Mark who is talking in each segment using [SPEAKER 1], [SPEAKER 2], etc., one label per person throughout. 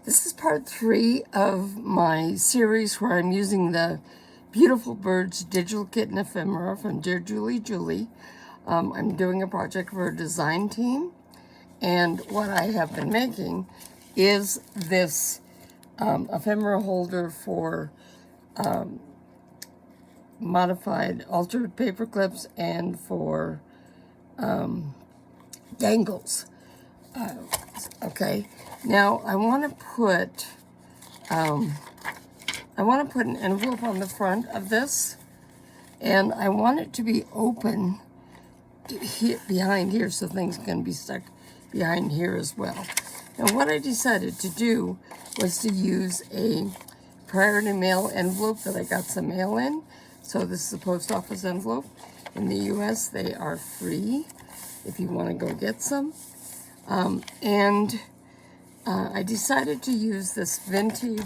[SPEAKER 1] This is part 3 of my series where I'm using the Beautiful Birds Digital Kit and Ephemera from DearJulieJulie. I'm doing a project for a design team, and what I have been making is this ephemera holder for modified altered paper clips and for dangles. Okay, now I want to put an envelope on the front of this, and I want it to be open here, behind here, so things can be stuck behind here as well. And what I decided to do was to use a priority mail envelope that I got some mail in. So this is a post office envelope. In the US, they are free if you want to go get some. I decided to use this vintage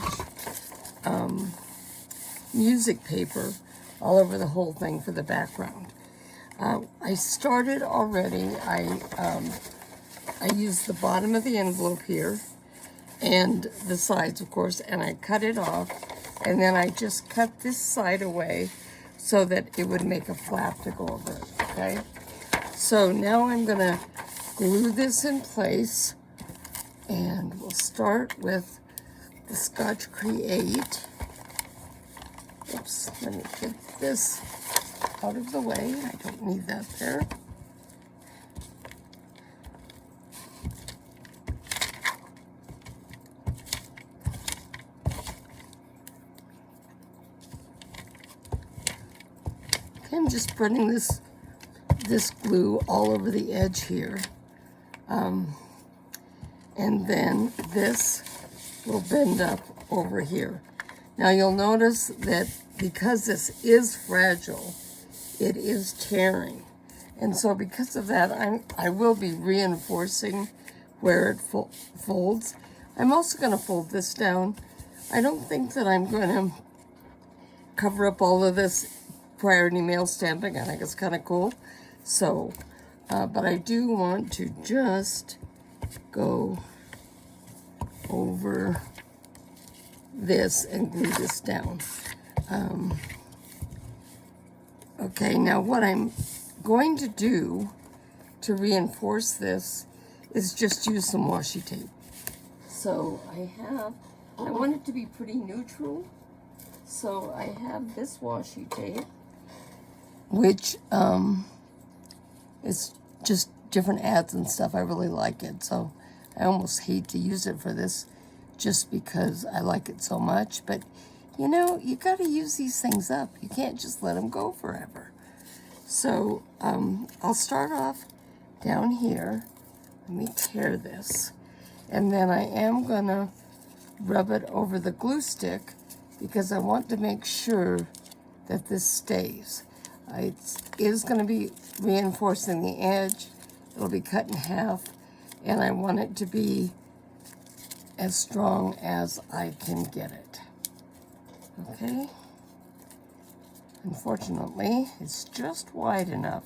[SPEAKER 1] music paper all over the whole thing for the background. I started already. I used the bottom of the envelope here and the sides, of course, and I cut it off, and then I just cut this side away so that it would make a flap to go over it, okay? So now I'm gonna glue this in place, and we'll start with the Scotch Create. Oops, let me get this out of the way. I don't need that there. Okay, I'm just spreading this glue all over the edge here. And then this will bend up over here. Now you'll notice that because this is fragile, it is tearing. And so because of that, I will be reinforcing where it folds. I'm also going to fold this down. I don't think that I'm going to cover up all of this priority mail stamping. I think it's kind of cool. So, but I do want to just go over this and glue this down. Okay, now what I'm going to do to reinforce this is just use some washi tape. So I want it to be pretty neutral. So I have this washi tape, which is just different ads and stuff. I really like it. So I almost hate to use it for this just because I like it so much. But, you know, you got to use these things up. You can't just let them go forever. So I'll start off down here. Let me tear this. And then I am going to rub it over the glue stick because I want to make sure that this stays. It is going to be reinforcing the edge. It'll be cut in half. And I want it to be as strong as I can get it. Okay? Unfortunately, it's just wide enough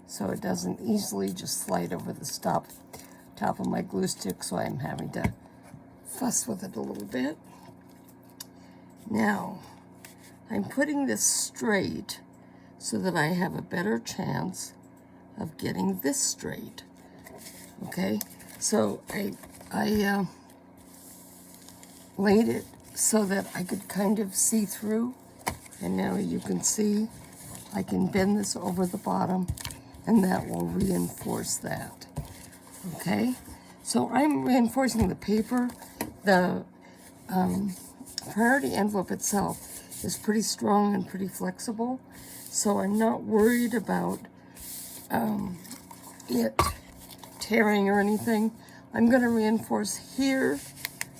[SPEAKER 1] so it doesn't easily just slide over the top of my glue stick, so I'm having to fuss with it a little bit. Now, I'm putting this straight so that I have a better chance of getting this straight. Okay? So I laid it so that I could kind of see through, and now you can see I can bend this over the bottom, and that will reinforce that. Okay, so I'm reinforcing the paper. The priority envelope itself is pretty strong and pretty flexible, so I'm not worried about it tearing or anything. I'm going to reinforce here,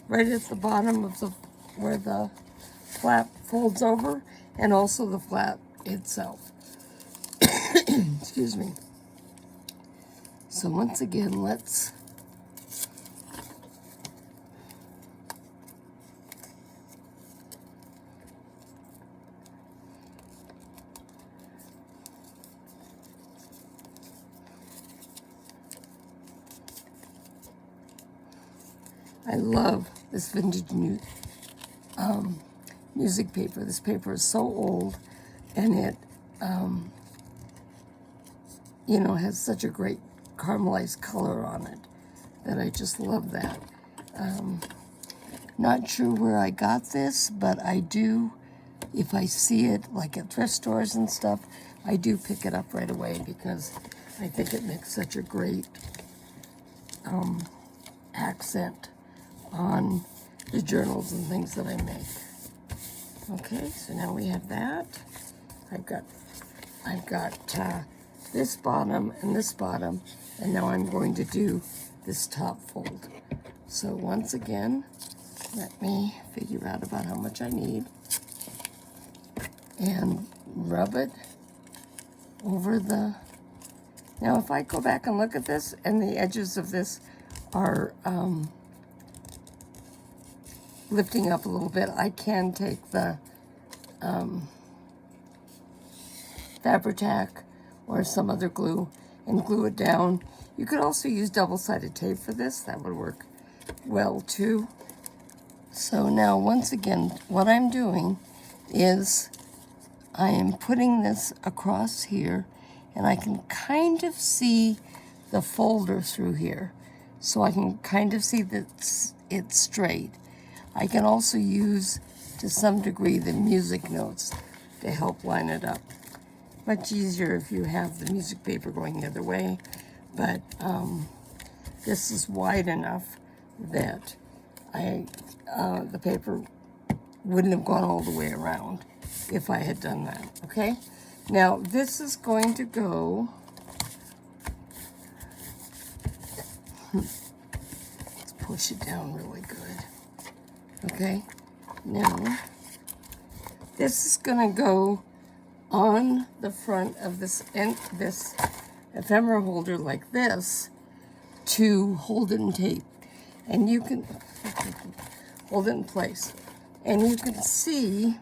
[SPEAKER 1] right at the bottom of where the flap folds over, and also the flap itself. Excuse me. So once again, let's I love this vintage music paper. This paper is so old, and it, you know, has such a great caramelized color on it that I just love that. Not sure where I got this, but I do, if I see it like at thrift stores and stuff, I do pick it up right away because I think it makes such a great accent on the journals and things that I make. Okay, so now we have that. I've got this bottom and this bottom, and now I'm going to do this top fold. So once again, let me figure out about how much I need and rub it over the... Now if I go back and look at this, and the edges of this are lifting up a little bit, I can take the Fabri-Tac or some other glue and glue it down. You could also use double-sided tape for this. That would work well too. So now once again, what I'm doing is I am putting this across here, and I can kind of see the folder through here. So I can kind of see that it's straight. I can also use, to some degree, the music notes to help line it up. Much easier if you have the music paper going the other way, but this is wide enough that the paper wouldn't have gone all the way around if I had done that, okay? Now, this is going to go... Let's push it down really good. Okay? Now, this is going to go on the front of this ephemera holder like this to hold it in tape. And you can hold it in place. And you can see,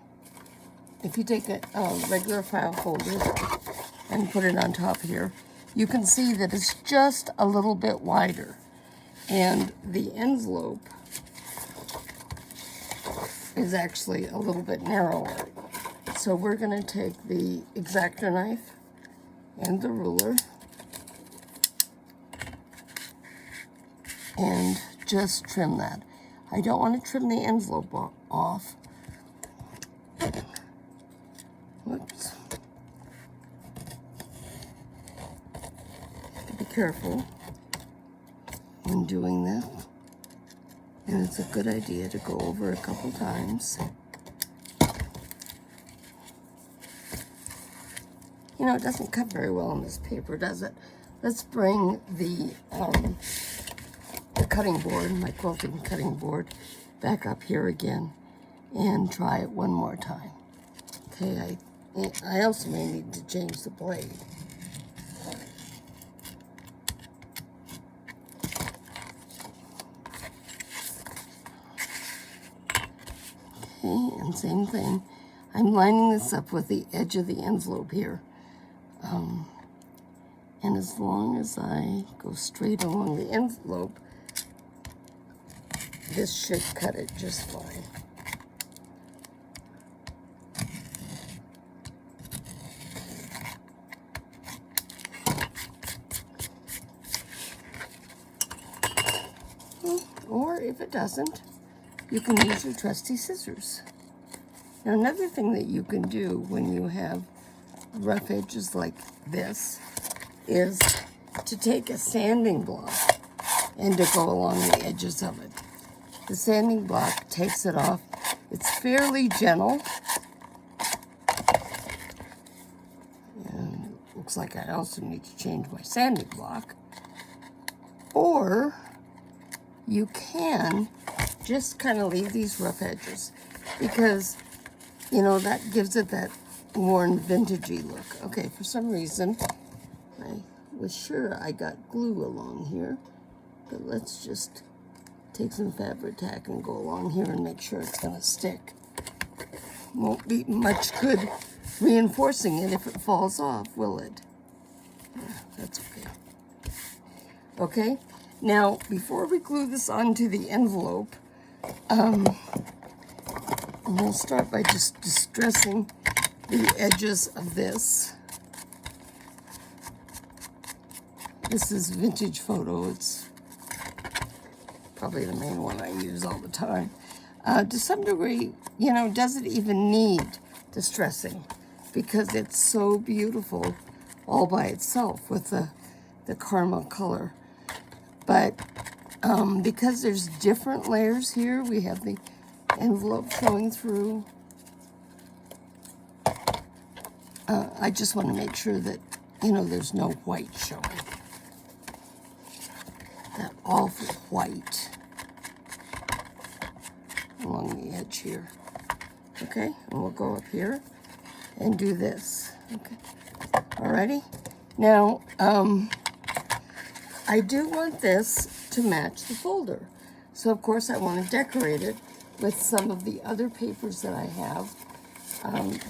[SPEAKER 1] if you take a regular file folder and put it on top here, you can see that it's just a little bit wider. And the envelope is actually a little bit narrower. So we're going to take the X-Acto knife and the ruler and just trim that. I don't want to trim the envelope off. Whoops. Be careful when doing this. And it's a good idea to go over a couple times. You know, it doesn't cut very well on this paper, does it? Let's bring the cutting board, my quilting cutting board, back up here again and try it one more time. Okay, I also may need to change the blade. Okay, and same thing. I'm lining this up with the edge of the envelope here. And as long as I go straight along the envelope, this should cut it just fine. Or if it doesn't, you can use your trusty scissors. Now, another thing that you can do when you have rough edges like this is to take a sanding block and to go along the edges of it. The sanding block takes it off. It's fairly gentle. And it looks like I also need to change my sanding block. Or you can just kind of leave these rough edges because, you know, that gives it that worn vintagey look. Okay, for some reason, I was sure I got glue along here, but let's just take some Fabri-Tac and go along here and make sure it's going to stick. Won't be much good reinforcing it if it falls off, will it? Yeah, that's okay. Okay, now before we glue this onto the envelope, And we'll start by just distressing the edges of this. This is Vintage Photo. It's probably the main one I use all the time. To some degree, you know, does it even need distressing? Because it's so beautiful all by itself with the caramel color. But because there's different layers here, we have the envelope showing through. I just want to make sure that, you know, there's no white showing. That awful white along the edge here. Okay, and we'll go up here and do this. Okay, alrighty. Now, I do want this to match the folder. So, of course, I want to decorate it with some of the other papers that I have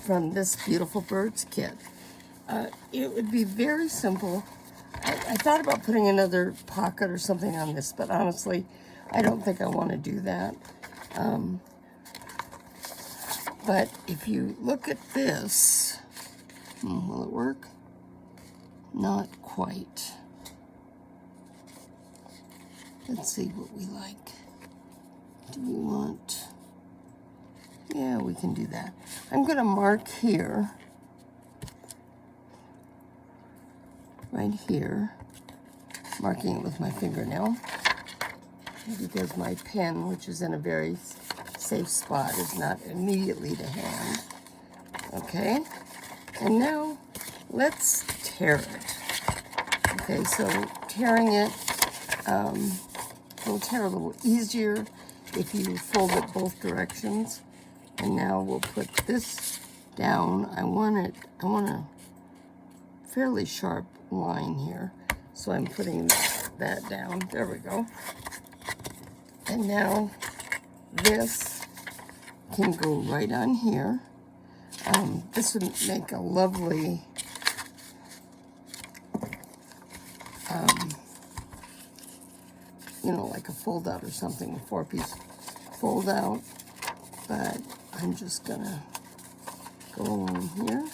[SPEAKER 1] from this Beautiful Birds kit. It would be very simple. I thought about putting another pocket or something on this, but honestly, I don't think I want to do that. But if you look at this, will it work? Not quite. Let's see what we like. Do we want... Yeah, we can do that. I'm going to mark here, right here, marking it with my fingernail, because my pen, which is in a very safe spot, is not immediately to hand. Okay, and now let's tear it. Okay, so tearing it will tear a little easier if you fold it both directions. And now we'll put this down. I want a fairly sharp line here, so I'm putting that down. There we go. And now this can go right on here. This would make a lovely you know, like a fold out or something, a 4-piece fold out. But I'm just gonna go along here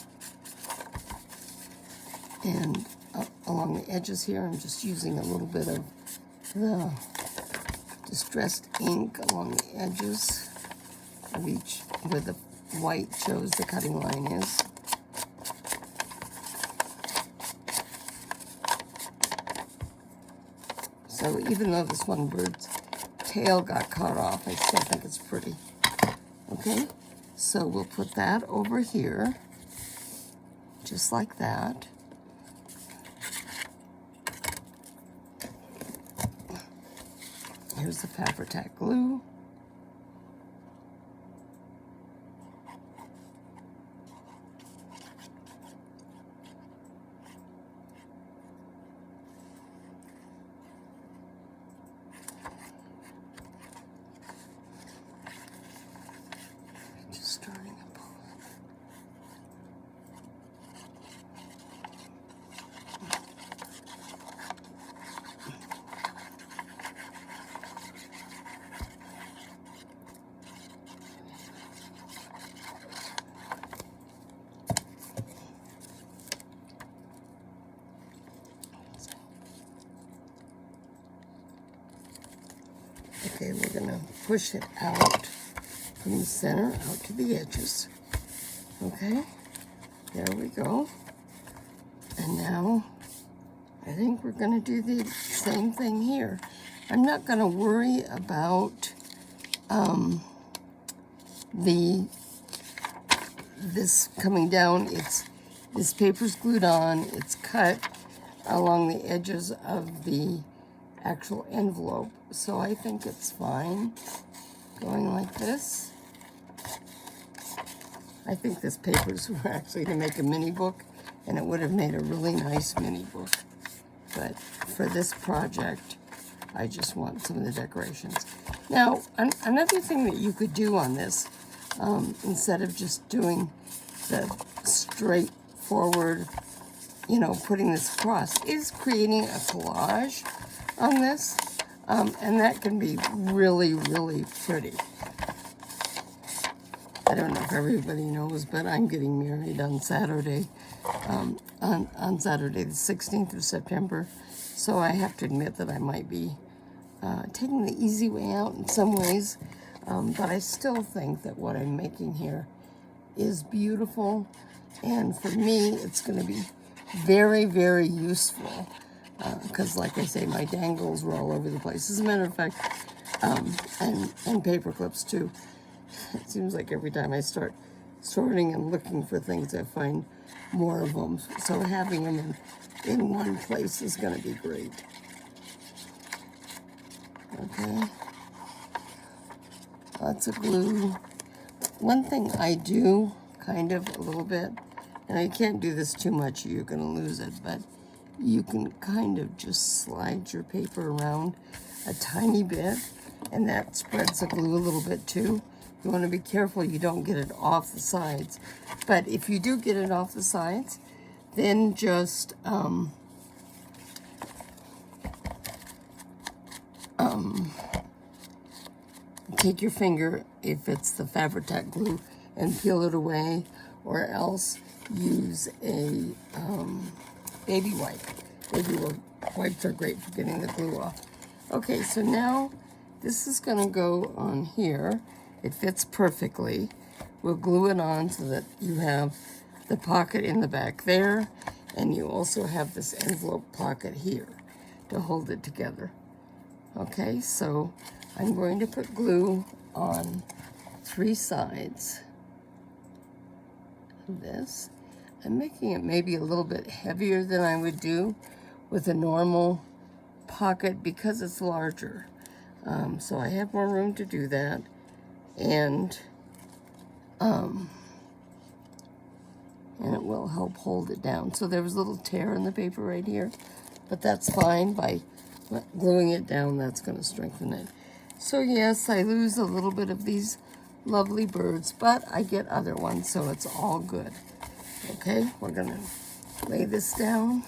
[SPEAKER 1] and along the edges here. I'm just using a little bit of the distressed ink along the edges of each, where the white shows the cutting line is. So even though this one bird's tail got cut off, I still think it's pretty. Okay, so we'll put that over here, just like that. Here's the Fabri-Tac glue. Just starting a pull. Okay, we're gonna push it out from the center out to the edges. Okay, there we go. And now I think we're gonna do the same thing here. I'm not gonna worry about this coming down. This paper's glued on. It's cut along the edges of the actual envelope, so I think it's fine going like this. I think this paper's were actually to make a mini book, and it would have made a really nice mini book. But for this project, I just want some of the decorations. Now, another thing that you could do on this, instead of just doing the straightforward, you know, putting this across, is creating a collage on this. And that can be really, really pretty. I don't know if everybody knows, but I'm getting married on Saturday, on Saturday the 16th of September. So I have to admit that I might be taking the easy way out in some ways. But I still think that what I'm making here is beautiful. And for me, it's going to be very, very useful. Because like I say, my dangles were all over the place. As a matter of fact, and paper clips too. It seems like every time I start sorting and looking for things, I find more of them. So having them in one place is going to be great. Okay. Lots of glue. One thing I do, kind of a little bit, and I can't do this too much, you're going to lose it, but you can kind of just slide your paper around a tiny bit, and that spreads the glue a little bit too. You want to be careful you don't get it off the sides. But if you do get it off the sides, then just take your finger, if it's the Fabri-Tac glue, and peel it away, or else use a baby wipe. Baby wipes are great for getting the glue off. Okay, so now this is going to go on here. It fits perfectly. We'll glue it on so that you have the pocket in the back there, and you also have this envelope pocket here to hold it together. Okay, so I'm going to put glue on 3 sides of this. I'm making it maybe a little bit heavier than I would do with a normal pocket because it's larger. So I have more room to do that. And it will help hold it down. So there was a little tear in the paper right here, but that's fine. By gluing it down, that's going to strengthen it. So yes, I lose a little bit of these lovely birds, but I get other ones, so it's all good. Okay, we're going to lay this down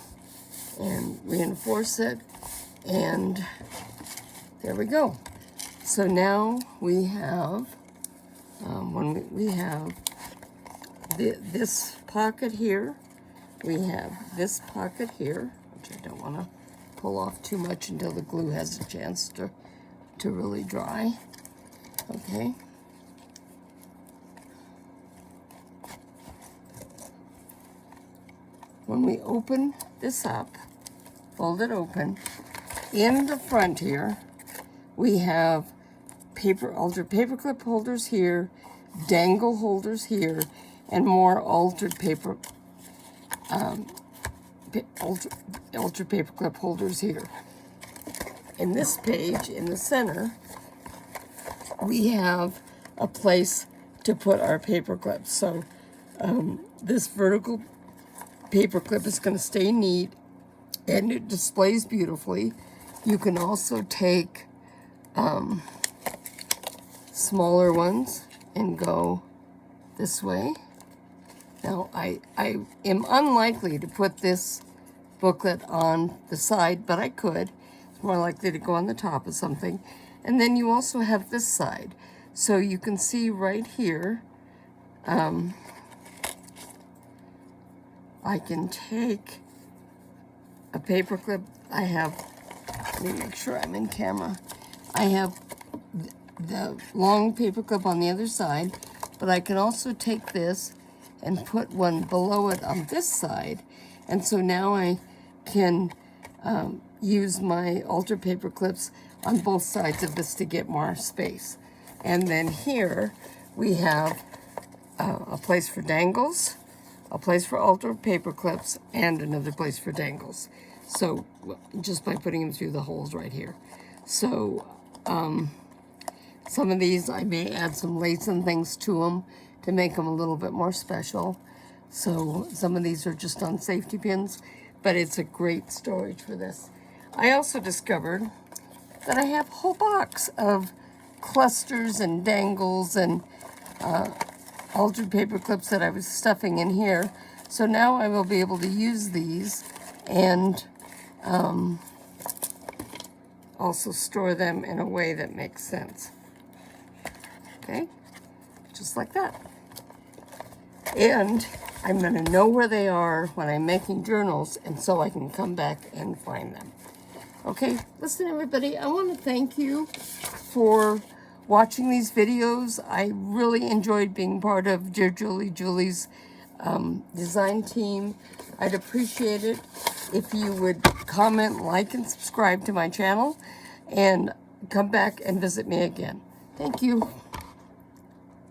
[SPEAKER 1] and reinforce it, and there we go. So now we have we have this pocket here, we have this pocket here, which I don't want to pull off too much until the glue has a chance to really dry. Okay. When we open this up, fold it open, in the front here, we have altered paper clip holders here, dangle holders here, and more altered paper clip holders here. In this page, in the center, we have a place to put our paper clips. So this vertical paper clip is going to stay neat, and it displays beautifully. You can also take smaller ones and go this way. Now, I am unlikely to put this booklet on the side, but I could. It's more likely to go on the top of something. And then you also have this side. So you can see right here, I can take a paper clip. I have, let me make sure I'm in camera. I have the long paper clip on the other side, but I can also take this and put one below it on this side. And so now I can use my altered paper clips on both sides of this to get more space. And then here we have a place for dangles, a place for altered paper clips, and another place for dangles. So just by putting them through the holes right here. So some of these I may add some lace and things to them to make them a little bit more special. So some of these are just on safety pins, but it's a great storage for this. I also discovered that I have a whole box of clusters and dangles and altered paper clips that I was stuffing in here. So now I will be able to use these and also store them in a way that makes sense. Okay, just like that. And I'm going to know where they are when I'm making journals, and so I can come back and find them. Okay, listen everybody, I want to thank you for watching these videos. I really enjoyed being part of DearJulieJulie's design team. I'd appreciate it if you would comment, like, and subscribe to my channel, and come back and visit me again. Thank you.